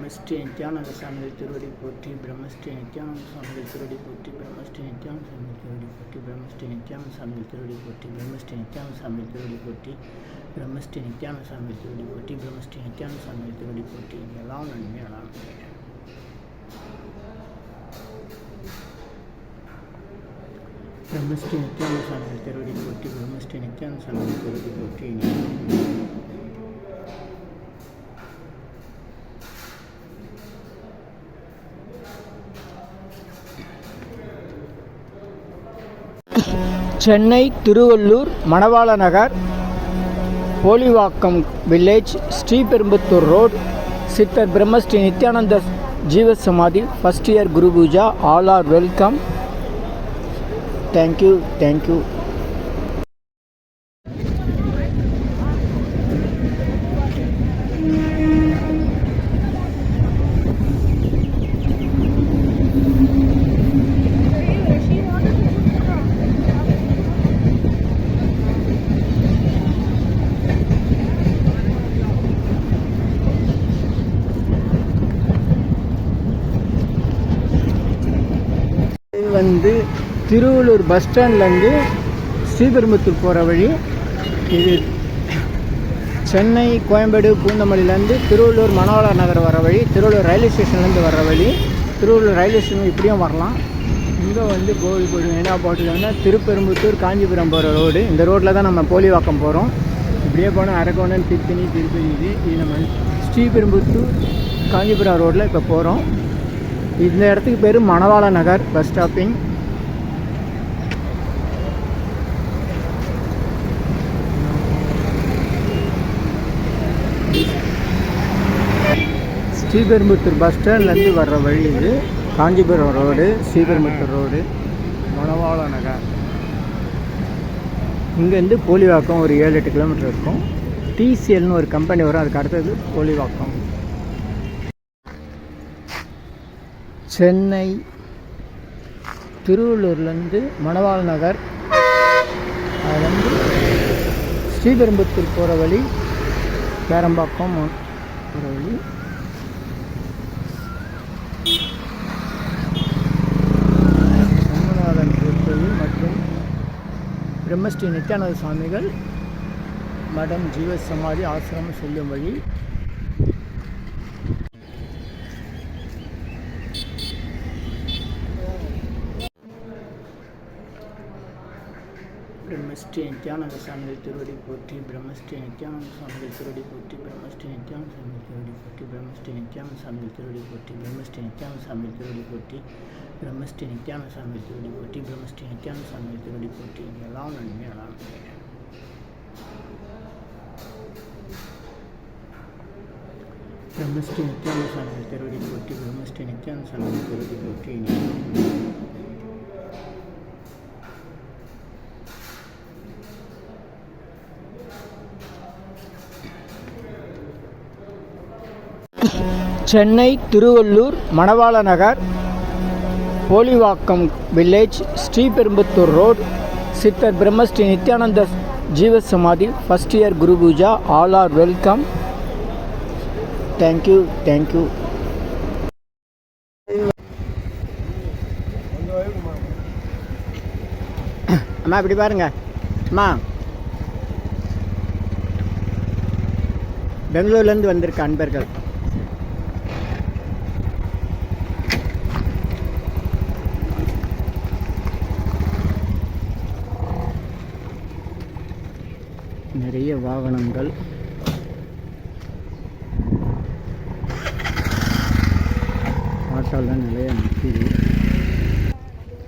பிரம்மஸ்ரீ நித்யானந்த சாமிகள் திருவடி போற்றி. பிரம்மஸ்ரீ நித்யானந்த சாமிகள் திருவடி போற்றி. பிரம்மஸ்ரீ நித்யானந்த சாமிகள் திருவடி போற்றி. பிரம்மஸ்ரீ நித்யானந்த சாமிகள் திருவடி போற்றி. பிரம்மஸ்ரீ நித்யானந்த சாமிகள் திருவடி போற்றி. பிரம்மஸ்ரீ நித்யானந்த சாமிகள் திருவடி போற்றி. பிரம்மஸ்ரீ நித்யானந்த சாமிகள் திருவடி போற்றி. எல்லாம் நன்மையெல்லாம் பிரம்மஸ்ரீ நித்யானந்த சாமிகள் திருவடி போற்றி. பிரம்மஸ்ரீ நித்யானந்த சாமிகள் திருவடி போற்றி. சென்னை திருவள்ளூர் மணவாள நகர் போலிவாக்கம் வில்லேஜ் ஸ்ரீபெரும்புத்தூர் ரோட் சித்தர் பிரம்மஸ்ரீ நித்யானந்த ஜீவ சமாதி ஃபர்ஸ்ட் இயர் குரு பூஜா. All are welcome. Thank you thank you. வந்து திருவள்ளூர் பஸ் ஸ்டாண்ட்லேருந்து ஸ்ரீபெரும்புத்தூர் போகிற வழி இது. சென்னை கோயம்பேடு பூந்தமல்லிலேருந்து திருவள்ளூர் மணவாள நகர் வர வழி, திருவள்ளூர் ரயில்வே ஸ்டேஷன்லேருந்து வர வழி. திருவள்ளூர் ரயில்வே ஸ்டேஷன் இப்படியும் வரலாம். இங்கே வந்து கோவில்பூர் மெயினா பாட்டில் வந்து திருப்பெரும்புத்தூர் காஞ்சிபுரம் போகிற ரோடு. இந்த ரோட்டில் தான் நம்ம போலிவாக்கம் போகிறோம். இப்படியே போனால் அரக்கோணம் திருத்தணி திருப்பதி. இது நம்ம ஸ்ரீபெரும்புத்தூர் காஞ்சிபுரம் ரோட்டில் இப்போ போகிறோம். இந்த இடத்துக்கு பேர் மணவாள நகர் பஸ் ஸ்டாப்பிங். ஸ்ரீபெரும்புத்தூர் பஸ் ஸ்டாண்ட்லேருந்து வர்ற வழி இது. காஞ்சிபுரம் ரோடு, ஸ்ரீபெரும்புத்தூர் ரோடு, மணவாள நகர். இங்கேருந்து போலிவாக்கம் ஒரு 7-8 கிலோமீட்டர் இருக்கும். டிசிஎல்னு ஒரு கம்பெனி வரும், அதுக்கு அடுத்தது போலிவாக்கம். சென்னை திருவள்ளூர்லேருந்து மணவாள நகர், அதுலேருந்து ஸ்ரீபெரும்புத்தூர் போகிற வழி, பேரம்பாக்கம் போகிற வழி. ரங்கநாதன் கோயில் மற்றும் பிரம்மஸ்ரீ நித்யானந்த சுவாமிகள் மடம் ஜீவ சமாதி ஆசிரமம் செல்லும் வழி. பிரம்மஸ்ரீ நித்யானந்த சாமிகள் திருவடி போற்றி. பிரம்மஸ்ரீ நித்யானந்த சாமிகள் திருவடி போற்றி. பிரம்மஸ்ரீ நித்யானந்த சாமிகள் திருவடி போற்றி. பிரம்மஸ்ரீ நித்யானந்த சாமிகள் திருவடி போற்றி. பிரம்மஸ்ரீ நித்யானந்த சாமிகள் திருவடி போற்றி. பிரம்மஸ்ரீ நித்யானந்த சாமிகள் திருவடி போற்றி. பிரம்மஸ்ரீ நித்யானந்த சாமிகள் திருவடி போற்றி. எல்லாம் நன்மையெல்லாம் பிரம்மஸ்ரீ நித்யானந்த சாமிகள் திருவடி போற்றி. பிரம்மஸ்ரீ நித்யானந்த சாமிகள் திருவடி போற்றி. சென்னை திருவள்ளூர் மணவாள நகர் போலிவாக்கம் வில்லேஜ் ஸ்ரீபெரும்புத்தூர் ரோட் சித்தர் பிரம்மஸ்ரீ நித்யானந்த ஜீவ சமாதி ஃபர்ஸ்ட் இயர் குரு பூஜா. All are welcome. Thank you thank you. அம்மா இப்படி பாருங்க அம்மா, பெங்களூர்லேருந்து வந்திருக்க அன்பர்கள். நிறைய வாகனங்கள். ஆட்டோலாம் நிறைய நிற்கிது.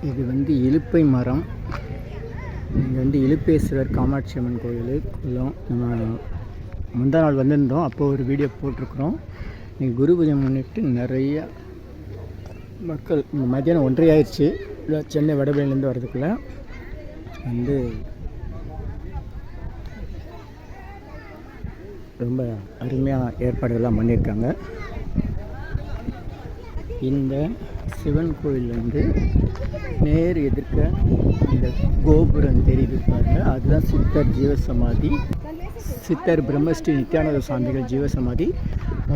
இது வந்து இலுப்பை மரம். இங்கே வந்து இலுப்பேஸ்வரர் காமாட்சி அம்மன் கோயில் குளம். நம்ம முந்தா நாள் வந்திருந்தோம், அப்போது ஒரு வீடியோ போட்டிருக்கிறோம். இங்கே குரு பூஜை முன்னிட்டு நிறைய மக்கள். இங்கே மத்தியானம் 1:30 ஆயிடுச்சு. இல்லை சென்னை வடபழனிலேருந்து வர்றதுக்குள்ளே வந்து ரொம்ப அருமையாக ஏற்பாடுகள்லாம் பண்ணியிருக்காங்க. இந்த சிவன் கோயில் வந்து நேர் எதிர்க்க இந்த கோபுரம் தெரியுது பாருங்க, அதுதான் சித்தர் ஜீவசமாதி. சித்தர் பிரம்மஸ்ரீ நித்யானந்த சுவாமிகள் ஜீவசமாதி.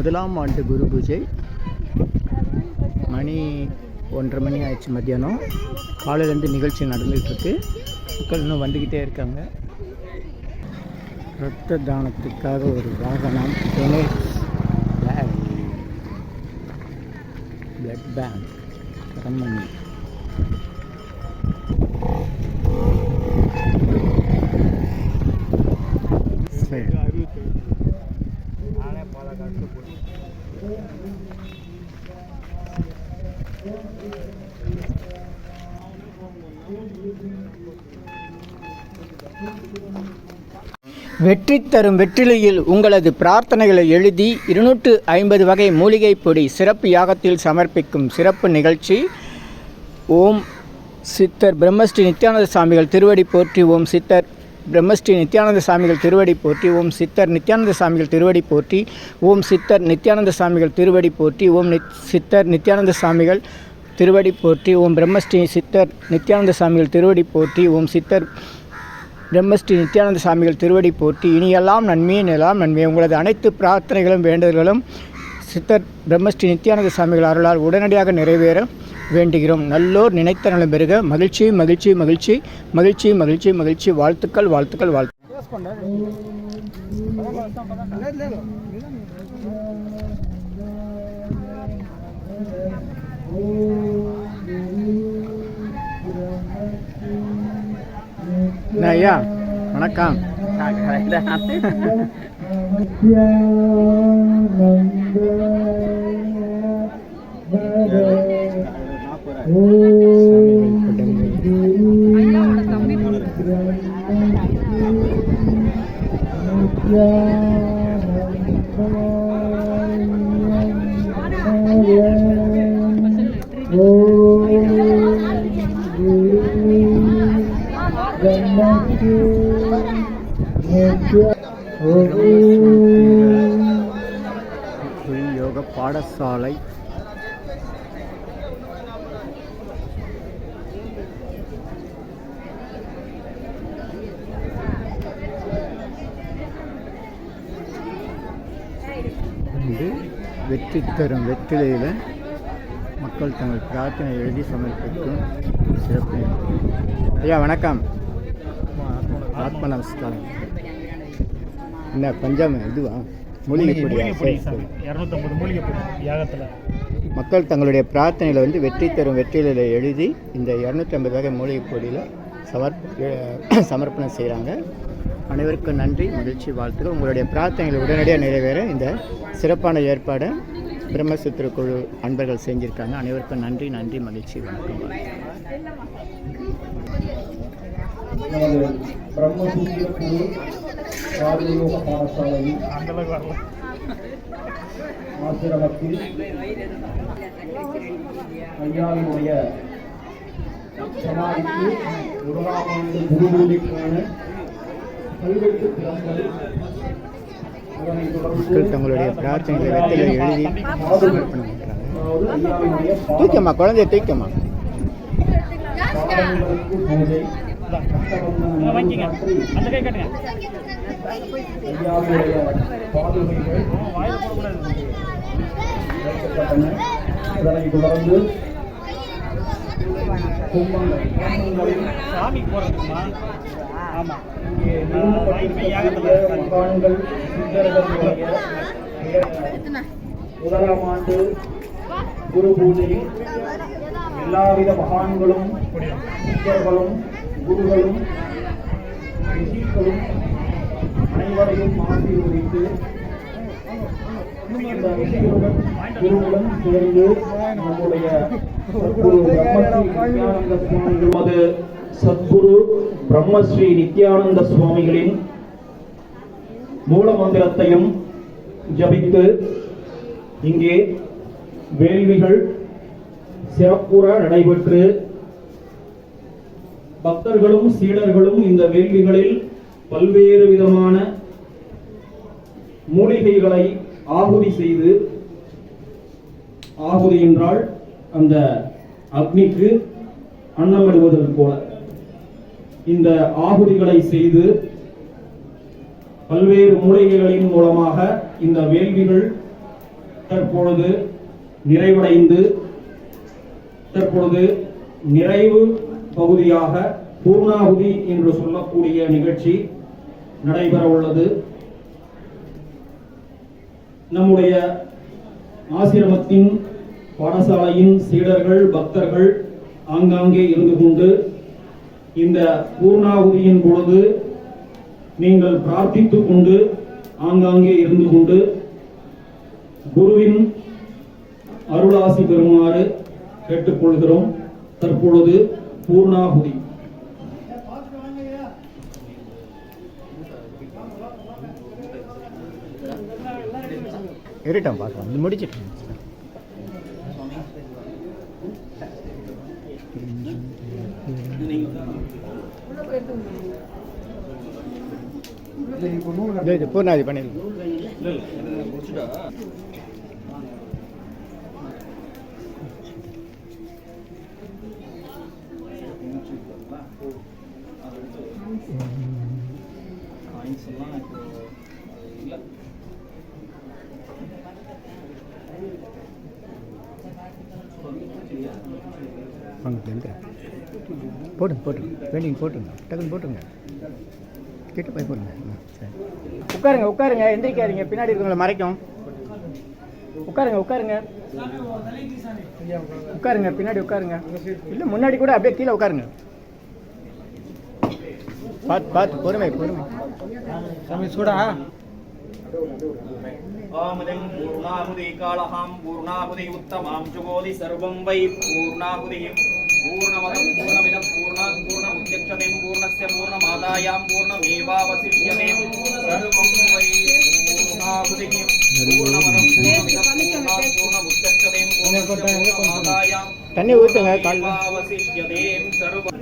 1ஆம் ஆண்டு குரு பூஜை மணி 1:30 மணி ஆயிடுச்சு மத்தியானம். காலையிலேருந்து நிகழ்ச்சி நடந்துகிட்ருக்கு. மக்கள் இன்னும் வந்துக்கிட்டே இருக்காங்க. இரத்த தானத்துக்காக ஒரு வாகனம், பிளட் பேங்க் கரமணி. வெற்றி தரும் வெற்றிலையில் உங்களது பிரார்த்தனைகளை எழுதி 250 வகை மூலிகை பொடி சிறப்பு யாகத்தில் சமர்ப்பிக்கும் சிறப்பு நிகழ்ச்சி. ஓம் சித்தர் பிரம்மஸ்ரீ நித்யானந்த சாமிகள் திருவடி போற்றி. ஓம் சித்தர் பிரம்மஸ்ரீ நித்யானந்த சாமிகள் திருவடி போற்றி. ஓம் சித்தர் நித்யானந்த சாமிகள் திருவடி போற்றி. ஓம் சித்தர் நித்யானந்த சாமிகள் திருவடி போற்றி. ஓம் சித்தர் நித்யானந்த சாமிகள் திருவடி போற்றி. ஓம் பிரம்மஸ்ரீ சித்தர் நித்யானந்த சாமிகள் திருவடி போற்றி. ஓம் சித்தர் பிரம்மஸ்ரீ நித்யானந்த சாமிகள் திருவடி போற்றி. இனியெல்லாம் நன்மையே நிலாம் நன்மையே. உங்களது அனைத்து பிரார்த்தனைகளும் வேண்டுதல்களும் சித்தர் பிரம்மஸ்ரீ நித்யானந்த சாமிகள் அருளால் உடனடியாக நிறைவேற வேண்டுகிறோம். நல்லோர் நினைத்த நலம் பெறுக. மகிழ்ச்சி மகிழ்ச்சி மகிழ்ச்சி மகிழ்ச்சி மகிழ்ச்சி மகிழ்ச்சி. வாழ்த்துக்கள் வாழ்த்துக்கள் வாழ்த்துக்கள். ஐயா வணக்கம். யோக பாடசாலை வெற்றி தரும் வெற்றிலையில் மக்கள் தங்கள் பிரார்த்தனை எழுதி சமர்ப்பிக்கும் சிறப்பு. ஐயா வணக்கம். ஆத்ம நமஸ்காரம். என்ன பஞ்சாம இதுவா மூலிகை பொடி 250 மூலிகை பொடி யாகத்தில் மக்கள் தங்களுடைய பிரார்த்தனையில் வெற்றி தரும் வெற்றிலையில் எழுதி இந்த 250 வகை மூலிகை பொடியில் சமர்ப்பணம் செய்கிறாங்க. அனைவருக்கும் நன்றி, மகிழ்ச்சி, வாழ்த்துக்கள். உங்களுடைய பிரார்த்தனைகள் உடனடியாக நிறைவேற இந்த சிறப்பான ஏற்பாடை பிரம்மசூத்திர குழு அன்பர்கள் செஞ்சுருக்காங்க. அனைவருக்கும் நன்றி, நன்றி, மகிழ்ச்சி, வணக்கம். பிரம்மசூத்திர குழு ராஜயோக பாடசாலையில் ஆசிரமத்தில் ஐயாவினுடைய சமாதிக்கு 1ஆம் ஆண்டு குருபூஜைக்கான கல்வெட்டு திறன்கள், மக்கள் தங்களுடைய பிரார்த்தனைகளை வெற்றிலை எழுதி தூக்கம்மா, குழந்தைய தூக்கம்மா. பூஜை ஐயாவுடைய பாதுகைகள் வைக்கப்பட்டன. இதனை தொடர்ந்து மகான்கள் சித்தர்களுடைய 1ஆம் ஆண்டு குரு பூஜையில் எல்லாவித மகான்களும் சித்தர்களும் குருகளும் ரிஷிகளும் அனைவரையும் ஆசீர்வதித்து இந்த ரிஷிகளுடன் குருவுடன் சேர்ந்து நம்முடைய சத்குரு பிரம்மஸ்ரீ நித்யானந்த சுவாமிகள் சத்குரு பிரம்மஸ்ரீ நித்யானந்த சுவாமிகளின் மூல மந்திரத்தையும் ஜபித்து இங்கே வேள்விகள் சிறப்புற நடைபெற்று பக்தர்களும் சீடர்களும் இந்த வேள்விகளில் பல்வேறு விதமான மூலிகைகளை ஆகுதி செய்து, ஆகுதி என்றால் அந்த அக்னிக்கு அன்னமிடுவதற்கு போல இந்த ஆகுதிகளை செய்து பல்வேறு மூலிகைகளின் மூலமாக இந்த வேள்விகள் தற்பொழுது நிறைவடைந்து தற்பொழுது நிறைவு பகுதியாக பூர்ணாகுதி என்று சொல்லக்கூடிய நிகழ்ச்சி நடைபெற உள்ளது. நம்முடைய ஆசிரமத்தின் பாடசாலையின் சீடர்கள் பக்தர்கள் ஆங்காங்கே இருந்து கொண்டு இந்த பூர்ணாகுதியின் பொழுது நீங்கள் பிரார்த்தித்துக் கொண்டு ஆங்காங்கே இருந்து கொண்டு குருவின் அருளாசி பெறுமாறு கேட்டுக்கொள்கிறோம். தற்பொழுது பூர்ணாகுதி. இருட்டம் பார்க்கலாம், இது முடிச்சிட்டு பூர்ணாதி பண்ணிடலாம். போட்டுங்க பெயிண்டிங் போட்டுங்க, டக்குன்னு போட்டுங்க, கிட்ட போய் போடுங்க. சரி, உட்காருங்க, எந்திரிக்காதீங்க, பின்னாடி இருக்கவங்களை மறைக்கும். உட்காருங்க, பின்னாடி உட்காருங்க, இல்லை முன்னாடி கூட அப்படியே கீழே உட்காருங்க. பார்த்து பொறுமை சாமி சூடா. ஆமதம் பூர்ணாஹுதி காலஹாம் பூர்ணாஹுதி உத்தமாம் சுகோதி சர்வம் வை பூர்ணாஹுதி பூர்ணமதம் பூர்ணமிதம் பூர்ணாத் பூர்ணமுத்யக்ஷதே பூர்ணஸ்ய பூர்ணமாதாயாம் பூர்ணமேவாவசிஷ்யதே சர்வம் வை பூர்ணாஹுதி பூர்ணமதம் பூர்ணமிதம் பூர்ணாத் பூர்ணமுத்யக்ஷதே பூர்ணமாதாயாம் தண்ணி ஊத்துங்க கால்ல. அவசிஷ்யதே சர்வம்.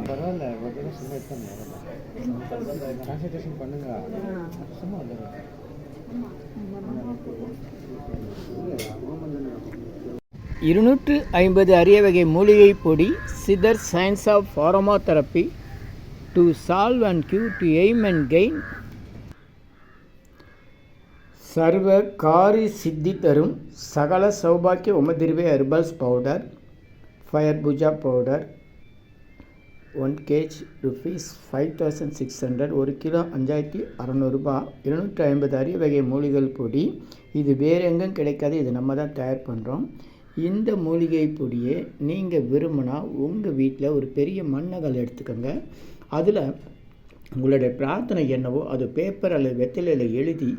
பரவாயில்ல, சும்மா கான்சன்ட்ரேஷன் பண்ணுங்க, சும்மா 250 அரிய வகை மூலிகை பொடி சிதர் சயின்ஸ் ஆஃப் ஃபார்மோதெரப்பி to solve and cure to aim and gain சர்வ காரி சித்தி தரும் சகல சௌபாக்கிய உமதிர்வே herbals powder fire puja powder 1 kg rupees 5600, 1 kilo 5600 ரூபாய். 250 அரிய வகை மூலிகை பொடி. இது வேறு எங்கும் கிடைக்காது, இது நம்ம தான் தயார் பண்ணுறோம். இந்த மூலிகை பொடியை நீங்கள் விரும்பினா உங்கள் வீட்டில் ஒரு பெரிய மண்ணகல் எடுத்துக்கோங்க. அதில் உங்களுடைய பிரார்த்தனை என்னவோ அது பேப்பர் அல்லது வெத்தலையில் எழுதி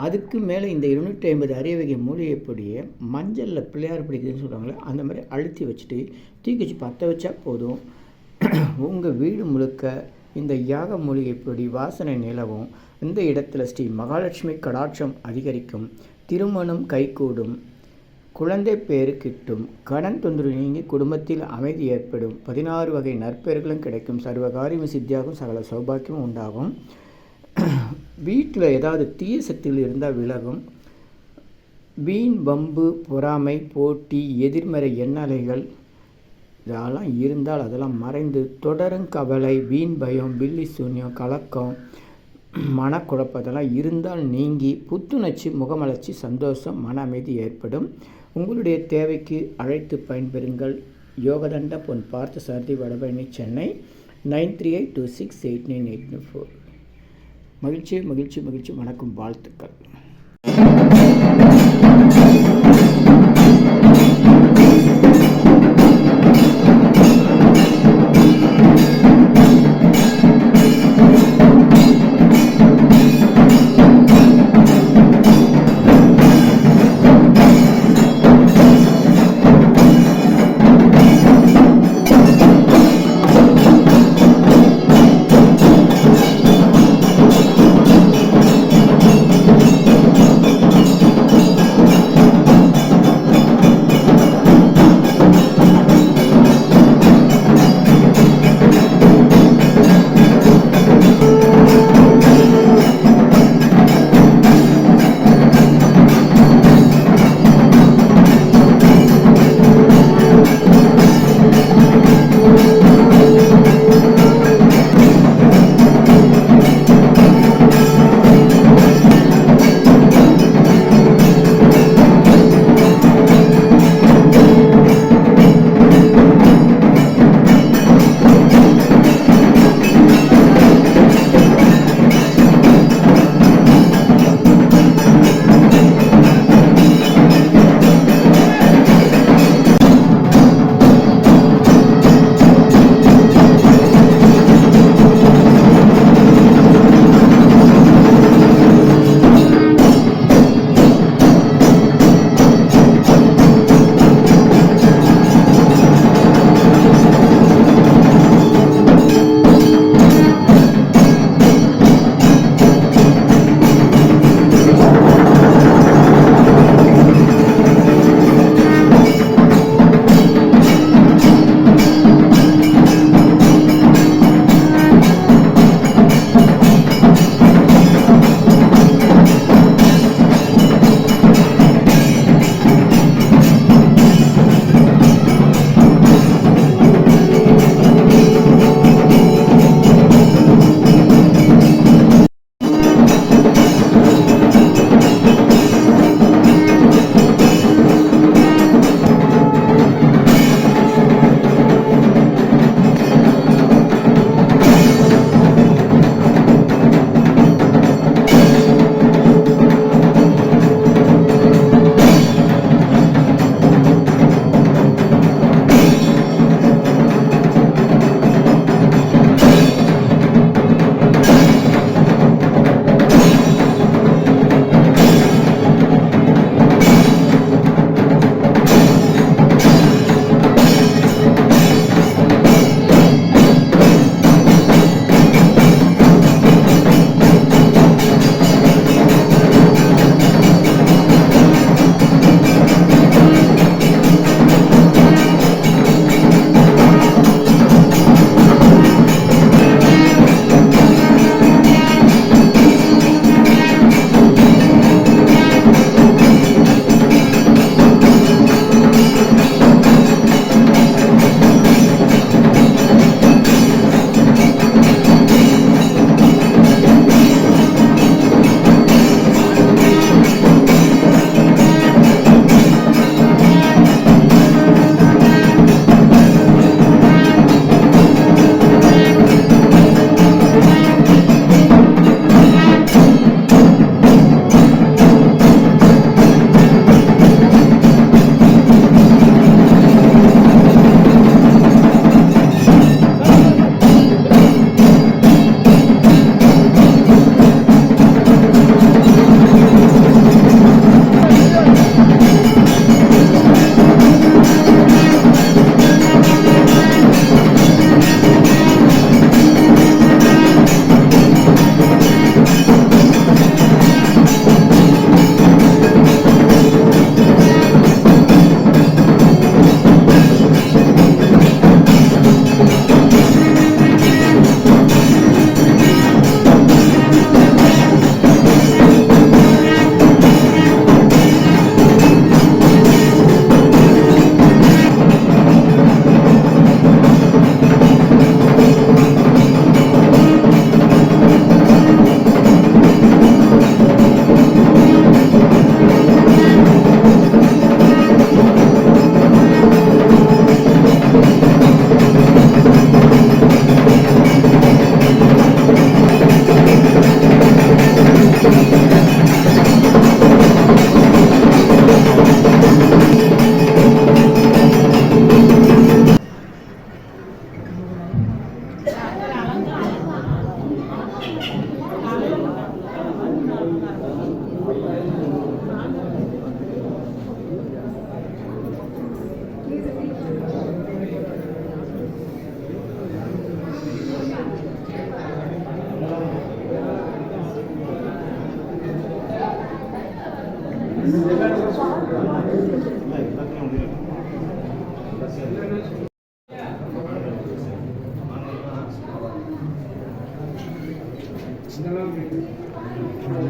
அதுக்கு மேலே இந்த 250 அரிய வகை மூலிகை பொடியை மஞ்சளில் பிள்ளையார் பிடிக்குதுன்னு சொல்கிறாங்களே அந்த மாதிரி அழுத்தி வச்சுட்டு தூக்கி வச்சு பற்ற வச்சா போதும். உங்கள் வீடு முழுக்க இந்த யாக மூலிகை பொடி வாசனை நிலவும். இந்த இடத்துல ஸ்ரீ மகாலட்சுமி கடாட்சம் அதிகரிக்கும், திருமணம் கைகூடும், குழந்தை பேரு கிட்டும், கடன் தொந்தரவு நீங்கி குடும்பத்தில் அமைதி ஏற்படும், 16 வகை நற்பெயர்களும் கிடைக்கும், சர்வகாரியம் சித்தியாகும், சகல சௌபாக்கியமும் உண்டாகும். வீட்டில் ஏதாவது தீய சக்திகள் இருந்தால் விலகும். வீண் வம்பு பொறாமை போட்டி எதிர்மறை எண்ணலைகள் இதெல்லாம் இருந்தால் அதெல்லாம் மறைந்து தொடரும் கவலை வீண் பயம் பில்லி சூன்யம் கலக்கம் மனக்குழப்பம் இதெல்லாம் இருந்தால் நீங்கி புத்துணர்ச்சி முகமலர்ச்சி சந்தோஷம் மன அமைதி ஏற்படும். உங்களுடைய தேவைக்கு அழைத்து பயன்பெறுங்கள். யோகதண்ட பொன் பார்த்த சாரதி வடபழனி சென்னை 9382689894. மகிழ்ச்சி மகிழ்ச்சி மகிழ்ச்சி. வணக்கம், வாழ்த்துக்கள்.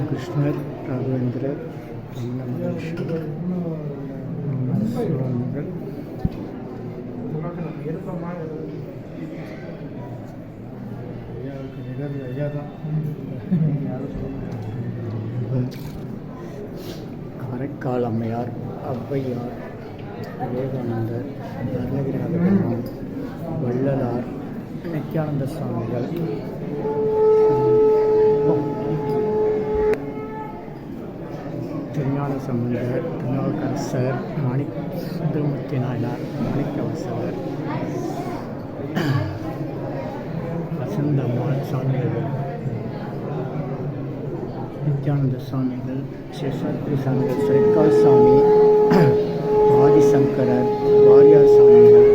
கிருஷ்ணர் ராகவேந்திரர் ரமண மகேஸ்வரர் சுவாமிகள் காரைக்கால் அம்மையார், ஔவையார், விவேகானந்தர், அருணகிரிநாத பெருமான், வள்ளலார், நித்யானந்த சுவாமிகள், திருஞான சம்பந்தர், திருநாவுக்கரசர், சுந்தரமூர்த்தி நாயனார், மாணிக்கவாசகர், வசந்தம்மாள் சுவாமிகள், நித்யானந்த சுவாமிகள், சேஷாத்ரி சுவாமிகள், சைக்கால் சுவாமி, ஆதிசங்கரர், வாரியார் சுவாமிகள்,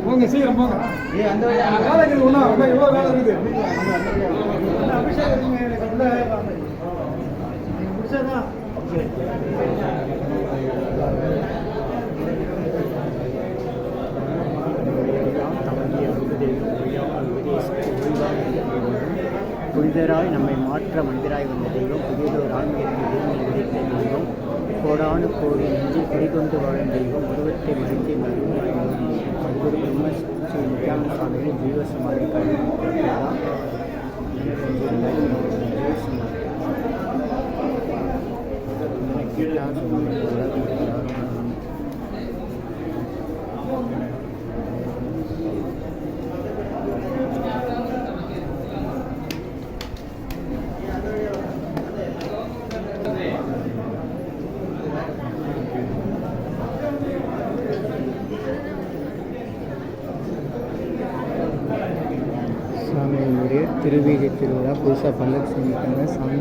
போங்க சீக்கிரம் போங்க. வேலை இருக்குது ஒன்றா எவ்வளோ வேலை இருக்குது. புனிதராய் நம்மை மாற்ற மந்திராய் வந்த தெய்வம், புதியதோர் ஆன்மீகத்தை விதைத்த தெய்வம், கோடானு கோடி நெஞ்சில் குடிகொண்டு வாழும் தெய்வம், உருவத்தை மறைத்து மருமையாய் சத்குரு பிரம்ம ஸ்ரீ நித்யானந்த சுவாமிகளின் ஜீவ சமாதி கல்விதான் சாமியினுடைய திருவீதி திருவிழா புதுசாக பல்லக்கு செஞ்சுருக்காங்க. சாமி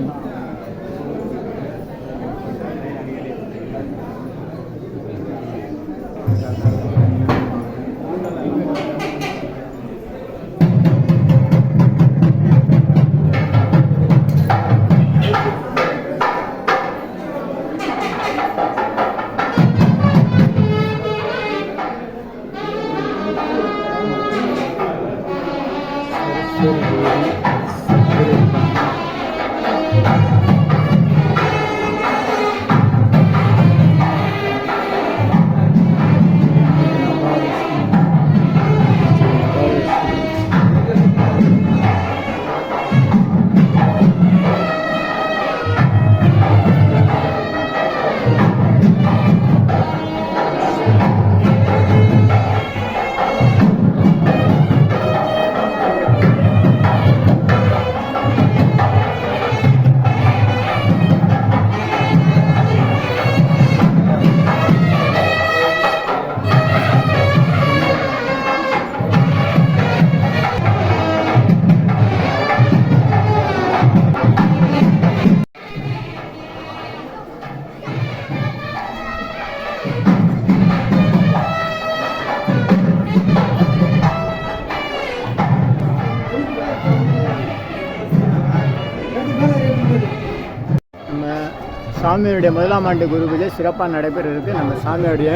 சாமியுடைய முதலாம் ஆண்டு குரு பூஜை சிறப்பாக நடைபெற இருக்குது. நம்ம சாமியுடைய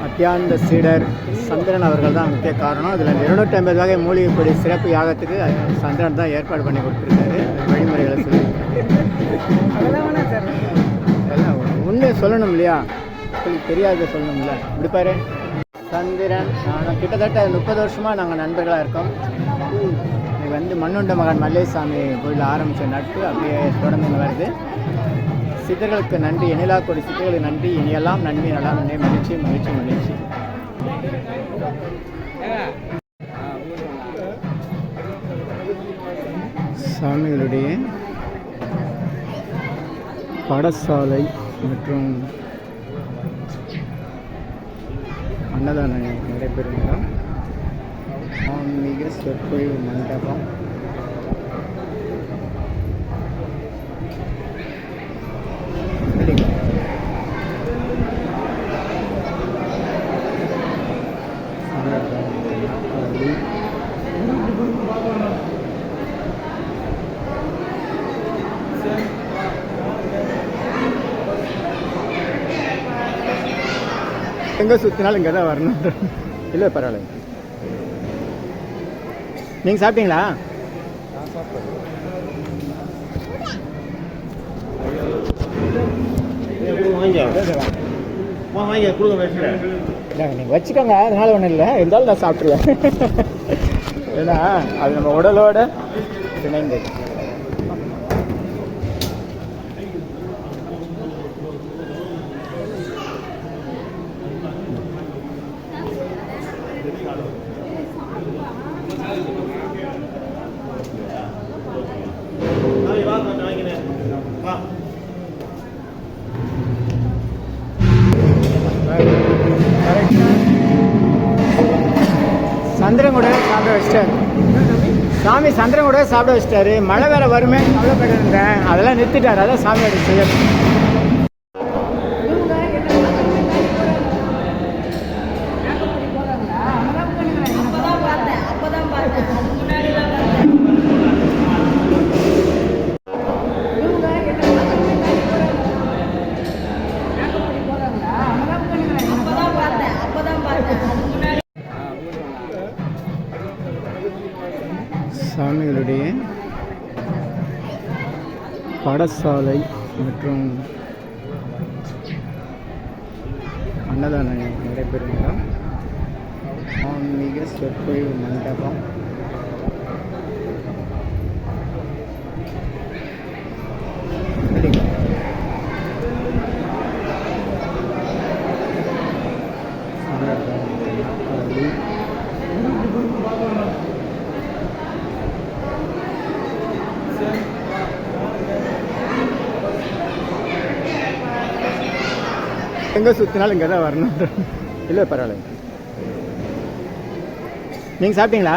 அத்தியாந்த சீடர் சந்திரன் அவர்கள் தான் முக்கிய காரணம். அதில் 250 வகை மூலிகைப்பொடி சிறப்பு யாகத்துக்கு சந்திரன் தான் ஏற்பாடு பண்ணி கொடுத்துருக்காரு. வழிமுறைகளை சொல்லி எல்லாம் உண்மையை சொல்லணும் இல்லையா, சொல்லி தெரியாத சொல்லணும்ல. இப்படி பாரு சந்திரன், நான் கிட்டத்தட்ட 30 வருஷமாக நாங்கள் நண்பர்களாக இருக்கோம். இது வந்து மண்ணுண்ட மகன் மல்லேசாமி கோயில் ஆரம்பித்த நட்பு அப்படியே தொடர்ந்து வருது. சித்தர்களுக்கு நன்றி, எண்ணிலா கோடி சித்தர்களுக்கு நன்றி. இனியெல்லாம் நன்மை நலம் நன்மை மகிழ்ச்சி மகிழ்ச்சி மகிழ்ச்சி. சாமிகளுடைய பாடசாலை மற்றும் அன்னதானம் நடைபெறும் இடம் ஆன்மீக சொற்பொழிவு மண்டபம். எங்கே சுற்றினாலும் இங்கே தான் வரணும். இல்லை பரவாயில்ல. நீங்கள் சாப்பிட்டீங்களா? நீங்கள் வச்சுக்கோங்க, அதனால ஒன்றும் இல்லை. இருந்தாலும் நான் சாப்பிட்ருவேன். ஏன்னா அது நம்ம உடலோட இணைந்து. சந்திரன் கூட சாப்பிட வச்சிட்டாரு சாமி. சந்திரன் கூட சாப்பிட வச்சிட்டாரு. மழை வேற வருமே கவலைப்பட்டு இருந்தேன். அதெல்லாம் நிறுத்திட்டாரு. அதான் சாமி எடுத்து செய்யணும். சாமிகளுடைய பாடசாலை மற்றும் அன்னதானம் நடைபெறும் இடம் ஆன்மீக சொற்பொழிவு மண்டபம். எங்கே சுற்றினாலும் இங்கே தான் வரணும். இல்லை பரவாயில்ல. நீங்கள் சாப்பிட்டீங்களா?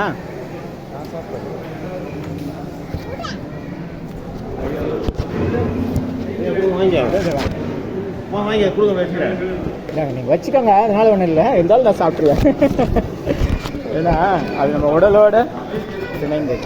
நீங்கள் வச்சுக்கோங்க, அதனால ஒன்றும் இல்லை. இருந்தாலும் நான் சாப்பிட்ருவேன். ஏன்னா அது நம்ம உடலோட இணைந்து.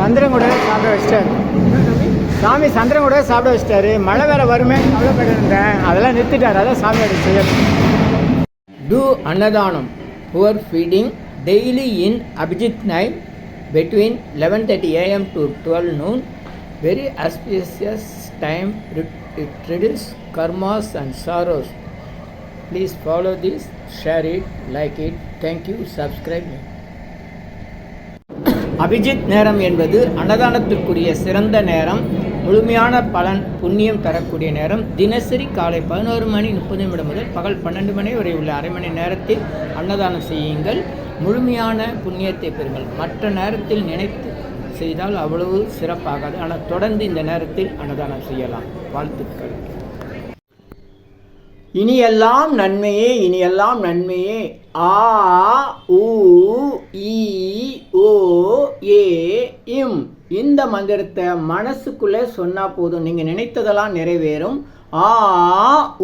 சந்திரன் கூட சாப்பிட வச்சிட்டாரு சாமி. சந்திரன் கூட சாப்பிட வச்சிட்டாரு. மழை வேற வருமே கவலைப்பட்டு இருந்தேன். அதெல்லாம் நிறுத்திட்டாரு. அதான் சாமி எடுத்து செய்யணும். Do Annadhanam, poor feeding, daily in Abhijit night between 11:30 a.m. to 12 noon. Very auspicious time. It reduces karmas and sorrows. Please follow this, share it, like it. Thank you. Subscribe me. Abhijit நேரம் என்பது அன்னதானத்திற்குரிய சிறந்த நேரம். முழுமையான பலன் புண்ணியம் தரக்கூடிய நேரம். தினசரி காலை 11:30 முதல் பகல் 12 மணி வரை உள்ள அரை மணி நேரத்தில் அன்னதானம் செய்யுங்கள். முழுமையான புண்ணியத்தை பெறுங்கள். மற்ற நேரத்தில் நினைத்து செய்தால் அவ்வளவு சிறப்பாகாது. ஆனால் தொடர்ந்து இந்த நேரத்தில் அன்னதானம் செய்யலாம். வாழ்த்துக்கள். இனியெல்லாம் நன்மையே, இனியெல்லாம் நன்மையே. ஆ உ ஈ ஓ ஏ இம். இந்த மந்திரத்தை மனசுக்குள்ளே சொன்னால் போதும். நீங்கள் நினைத்ததெல்லாம் நிறைவேறும். ஆ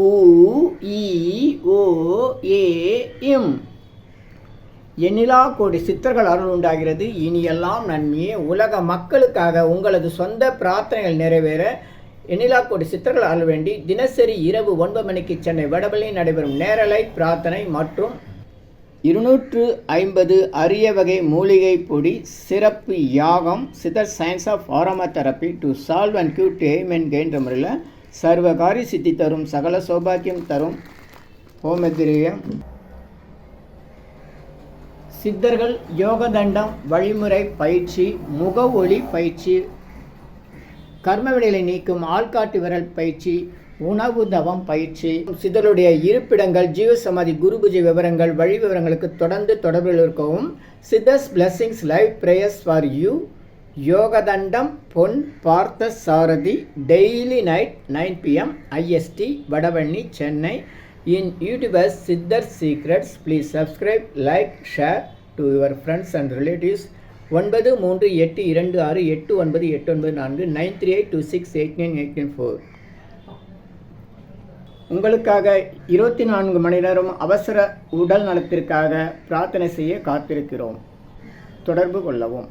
உ ஈ ஓ ஏ இம். எண்ணிலா கோடி சித்தர்கள் அருள் உண்டாகிறது. இனியெல்லாம் நன்மையே. உலக மக்களுக்காக உங்களது சொந்த பிரார்த்தனைகள் நிறைவேற எண்ணிலா கோடி சித்தர்கள் அருள் வேண்டி தினசரி இரவு 9 மணிக்கு சென்னை வடபழனியில் நடைபெறும் நேரலை பிரார்த்தனை மற்றும் 250 அரிய வகை மூலிகை பொடி சிறப்பு யாகம் சித்தர் science of aromatherapy to solve and cure to aim and gain என்ற முறையில் சர்வகாரி சித்தி தரும், சகல சௌபாக்கியம் தரும் ஹோமதிரியம். சித்தர்கள் யோகதண்டம் வழிமுறை பயிற்சி, முக ஒளி பயிற்சி, கர்மவினைகளை நீக்கும் ஆள்காட்டு விரல் பயிற்சி, உணவு தவம் பயிற்சி. சித்தருடைய இருப்பிடங்கள், ஜீவசமாதி, குரு பூஜை விவரங்கள், வழி விவரங்களுக்கு தொடர்ந்து தொடர்பில் இருக்கவும். Siddhars blessings live prayers for you. Yogadandam Pon Partha Sarathi, daily night 9 PM IST, Vadavalli, Chennai. In YouTubers Siddhar secrets. Please subscribe, like, share to your friends and relatives. 9382289894 9382689894. உங்களுக்காக 24 மணி நேரம் அவசர உடல் நலத்திற்காக பிரார்த்தனை செய்ய காத்திருக்கிறோம். தொடர்பு கொள்ளவும்.